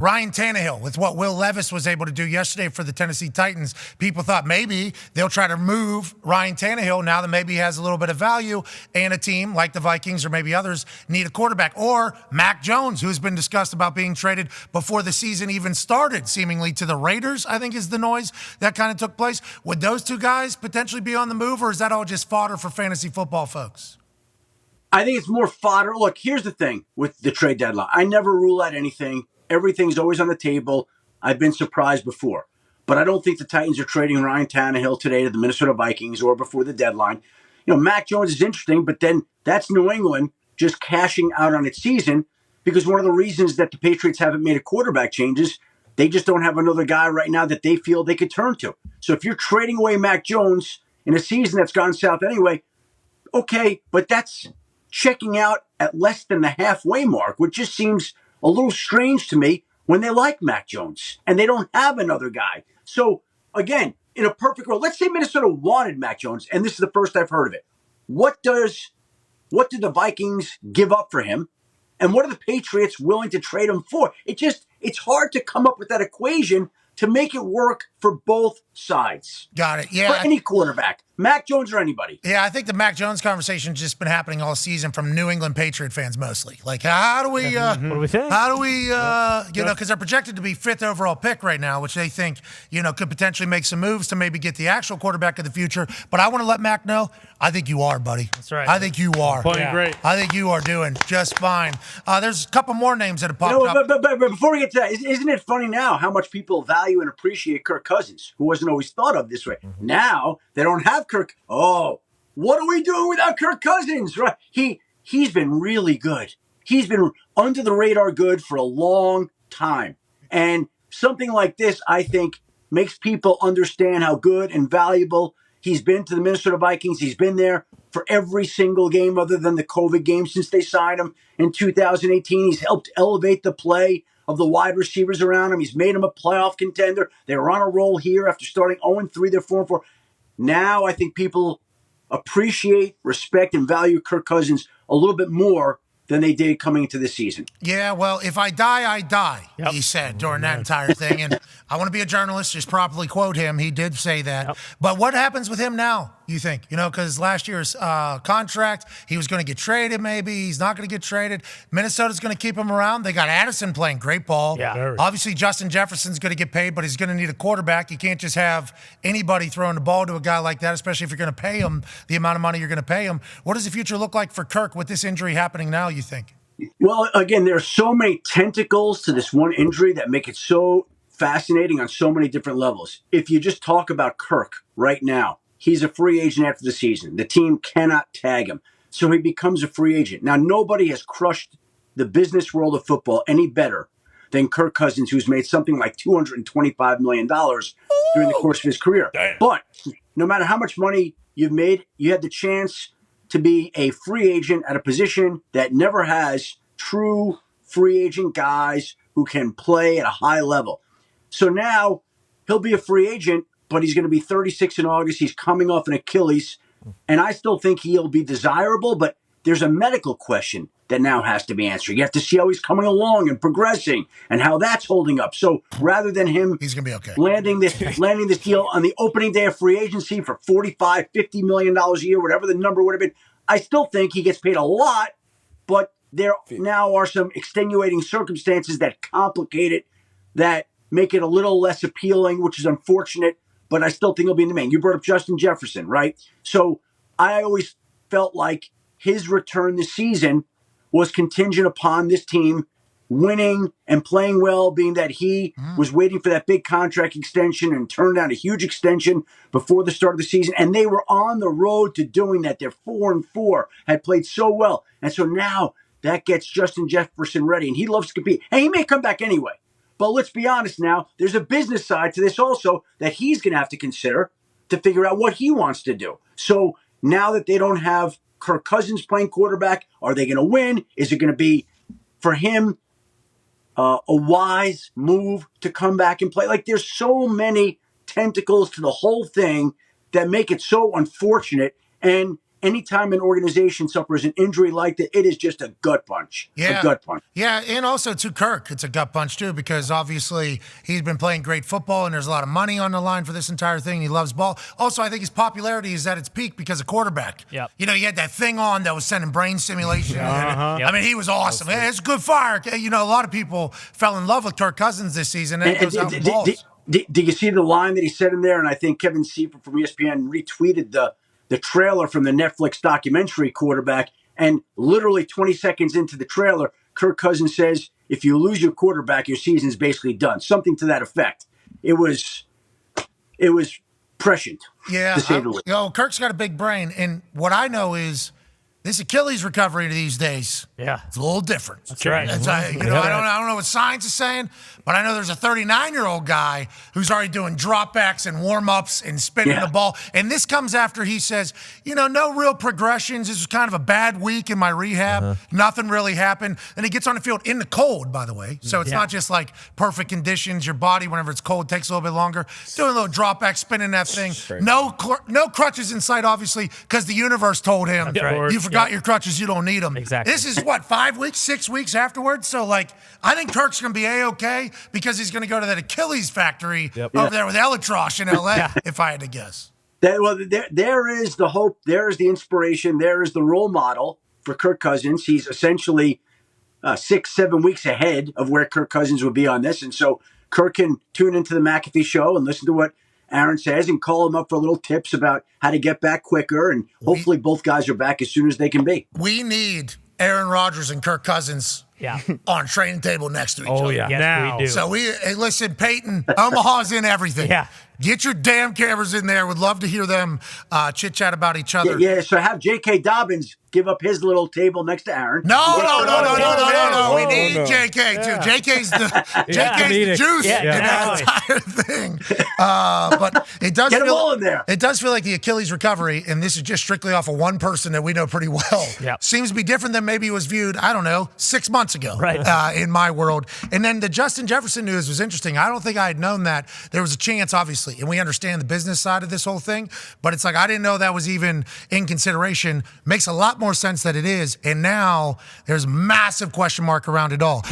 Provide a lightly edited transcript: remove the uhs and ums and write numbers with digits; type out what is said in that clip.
Ryan Tannehill, with what Will Levis was able to do yesterday for the Tennessee Titans, people thought maybe they'll try to move Ryan Tannehill now that maybe he has a little bit of value, and a team like the Vikings or maybe others need a quarterback. Or Mac Jones, who's been discussed about being traded before the season even started, seemingly to the Raiders, I think is the noise that kind of took place. Would those two guys potentially be on the move, or is that all just fodder for fantasy football folks? I think it's more fodder. Look, here's the thing with the trade deadline. I never rule out anything. Everything's always on the table. I've been surprised before. But I don't think the Titans are trading Ryan Tannehill today to the Minnesota Vikings or before the deadline. You know, Mac Jones is interesting, but then that's New England just cashing out on its season, because one of the reasons that the Patriots haven't made a quarterback changes, they just don't have another guy right now that they feel they could turn to. So if you're trading away Mac Jones in a season that's gone south anyway, okay, but that's checking out at less than the halfway mark, which just seems a little strange to me when they like Mac Jones and they don't have another guy. So again, in a perfect world, let's say Minnesota wanted Mac Jones, and this is the first I've heard of it. What did the Vikings give up for him? And what are the Patriots willing to trade him for? It's hard to come up with that equation to make it work for both sides. Got it. Yeah. For any quarterback, Mac Jones or anybody. Yeah, I think the Mac Jones conversation's just been happening all season from New England Patriot fans mostly. Like, how do we, what do we think? How do we, because they're projected to be 5th overall pick right now, which they think, could potentially make some moves to maybe get the actual quarterback of the future. But I want to let Mac know, I think you are, buddy. That's right. I think you are. Playing great. I think you are doing just fine. There's a couple more names that have popped up. But before we get to that, isn't it funny now how much people value and appreciate Kirk Cousins, who wasn't always thought of this way? Mm-hmm. Now they don't have Kirk. Oh, what are we doing without Kirk Cousins? Right? He's been really good. He's been under the radar good for a long time. And something like this, I think, makes people understand how good and valuable he's been to the Minnesota Vikings. He's been there for every single game other than the COVID game since they signed him in 2018. He's helped elevate the play of the wide receivers around him. He's made him a playoff contender. They were on a roll here after starting 0-3. They're 4-4. Now I think people appreciate, respect, and value Kirk Cousins a little bit more than they did coming into this season. Yeah, well, if I die, I die, he said during that entire thing. And I want to be a journalist, just properly quote him. He did say that. Yep. But what happens with him now, you think? Because last year's contract, he was going to get traded maybe. He's not going to get traded. Minnesota's going to keep him around. They got Addison playing great ball. Yeah. Obviously, Justin Jefferson's going to get paid, but he's going to need a quarterback. You can't just have anybody throwing the ball to a guy like that, especially if you're going to pay him the amount of money you're going to pay him. What does the future look like for Kirk with this injury happening now, you think? Well, again, there are so many tentacles to this one injury that make it so fascinating on so many different levels. If you just talk about Kirk right now, he's a free agent after the season. The team cannot tag him. So he becomes a free agent. Now, nobody has crushed the business world of football any better than Kirk Cousins, who's made something like $225 million during the course of his career. Damn. But no matter how much money you've made, you had the chance to be a free agent at a position that never has true free agent guys who can play at a high level. So now he'll be a free agent, but he's going to be 36 in August. He's coming off an Achilles, and I still think he'll be desirable, but there's a medical question that now has to be answered. You have to see how he's coming along and progressing and how that's holding up. So rather than him he's going to be okay. landing this deal on the opening day of free agency for $45, $50 million a year, whatever the number would have been, I still think he gets paid a lot, but there now are some extenuating circumstances that complicate it, that make it a little less appealing, which is unfortunate, but I still think he'll be in the main. You brought up Justin Jefferson, right? So I always felt like his return this season was contingent upon this team winning and playing well, being that he was waiting for that big contract extension and turned down a huge extension before the start of the season. And they were on the road to doing that. They're 4-4, had played so well. And so now that gets Justin Jefferson ready, and he loves to compete. And he may come back anyway. But let's be honest now, there's a business side to this also that he's going to have to consider to figure out what he wants to do. So now that they don't have Kirk Cousins playing quarterback, are they going to win? Is it going to be, for him, a wise move to come back and play? Like, there's so many tentacles to the whole thing that make it so unfortunate. And anytime an organization suffers an injury like that, it is just a gut punch. Yeah. A gut punch. Yeah, and also to Kirk, it's a gut punch too, because obviously he's been playing great football and there's a lot of money on the line for this entire thing. He loves ball. Also, I think his popularity is at its peak because of quarterback. Yep. You know, he had that thing on that was sending brain stimulation. Yep. I mean, he was awesome. It's a good fire. You know, a lot of people fell in love with Kirk Cousins this season. And goes out with balls. Did you see the line that he said in there? And I think Kevin Seifert from ESPN retweeted the trailer from the Netflix documentary Quarterback. And literally 20 seconds into the trailer, Kirk Cousins says, if you lose your quarterback, your season's basically done. Something to that effect. It was prescient, to say the least. You know, Kirk's got a big brain. And what I know is this Achilles recovery these days, it's a little different. That's right. It's, I don't know what science is saying, but I know there's a 39-year-old guy who's already doing dropbacks and warm-ups and spinning the ball. And this comes after he says, you know, no real progressions. This was kind of a bad week in my rehab. Nothing really happened. And he gets on the field in the cold, by the way. So it's not just like perfect conditions. Your body, whenever it's cold, takes a little bit longer. Doing a little dropback, spinning that thing. No crutches in sight, obviously, because the universe told him, you forgot your crutches, you don't need them. Exactly. This is what, 5 weeks, 6 weeks afterwards? So, like, I think Kirk's going to be A-okay because he's going to go to that Achilles factory over there with Elytrosh in L.A., if I had to guess. There is the hope. There is the inspiration. There is the role model for Kirk Cousins. He's essentially 6-7 weeks ahead of where Kirk Cousins would be on this. And so Kirk can tune into the McAfee Show and listen to what Aaron says and call him up for little tips about how to get back quicker. And hopefully both guys are back as soon as they can be. We need Aaron Rodgers and Kirk Cousins on a training table next to each other. Yes, Now. we do. So hey, listen, Peyton, Omaha's in everything. Get your damn cameras in there. Would love to hear them chit-chat about each other. Yeah, so have J.K. Dobbins give up his little table next to Aaron. No. We need J.K. too. J.K.'s the juice in that entire thing. But it does Get them all in there. It does feel like the Achilles recovery, and this is just strictly off of one person that we know pretty well, seems to be different than maybe it was viewed, 6 months ago in my world. And then the Justin Jefferson news was interesting. I don't think I had known that. There was a chance, obviously, and we understand the business side of this whole thing, but it's like I didn't know that was even in consideration. Makes a lot more sense that it is, and now there's a massive question mark around it all.